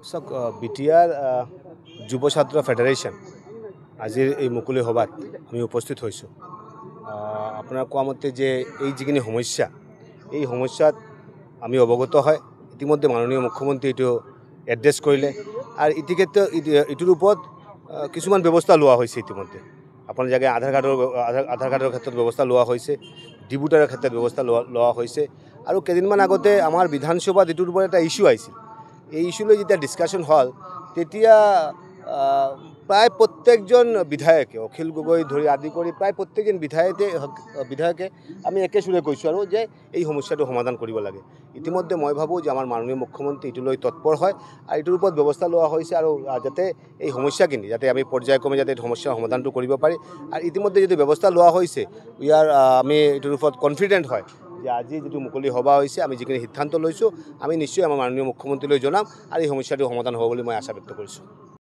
চাওক বিটিআৰ যুৱ ছাত্ৰ ফেডাৰেশ্যন আজিৰ এই মুকলি সভাত আমি উপস্থিত হৈছোঁ। আপোনাৰ কোৱা মতে যে এই যিখিনি সমস্যা, এই সমস্যাত আমি অৱগত হয়। ইতিমধ্যে মাননীয় মুখ্যমন্ত্ৰী এইটো এড্ৰেছ কৰিলে আৰু ইটোৰ ওপৰত কিছুমান ব্যৱস্থা লোৱা হৈছে। ইতিমধ্যে আপোনাৰ জাগে আধাৰ কাৰ্ডৰ ক্ষেত্ৰত ব্যৱস্থা লোৱা হৈছে, ডিবুটাৰৰ ক্ষেত্ৰত ব্যৱস্থা লোৱা হৈছে আৰু কেইদিনমান আগতে আমাৰ বিধানসভাত এইটোৰ ওপৰত এটা ইস্যু আহিছিল। এই ইস্যুলৈ যেতিয়া ডিছকাশ্যন হ'ল তেতিয়া প্ৰায় প্ৰত্যেকজন বিধায়কে, অখিল গগৈ ধৰি আদি কৰি প্ৰায় প্ৰত্যেকজন বিধায়কে আমি একে সুৰে কৈছোঁ আৰু যে এই সমস্যাটো সমাধান কৰিব লাগে। ইতিমধ্যে মই ভাবোঁ যে আমাৰ মাননীয় মুখ্যমন্ত্ৰী এইটোলৈ তৎপৰ হয় আৰু এইটোৰ ওপৰত ব্যৱস্থা লোৱা হৈছে আৰু যাতে এই সমস্যাখিনি যাতে আমি পৰ্যায়ক্ৰমে যাতে এই সমস্যাৰ সমাধানটো কৰিব পাৰি। আৰু ইতিমধ্যে যিটো ব্যৱস্থা লোৱা হৈছে আমি এইটোৰ ওপৰত কনফিডেণ্ট হয় যে আজি যিটো মুকলি সভা হৈছে, আমি যিখিনি সিদ্ধান্ত লৈছোঁ আমি নিশ্চয় আমাৰ মাননীয় মুখ্যমন্ত্ৰীলৈ জনাম আৰু এই সমস্যাটো সমাধান হ'ব বুলি মই আশা ব্যক্ত কৰিছোঁ।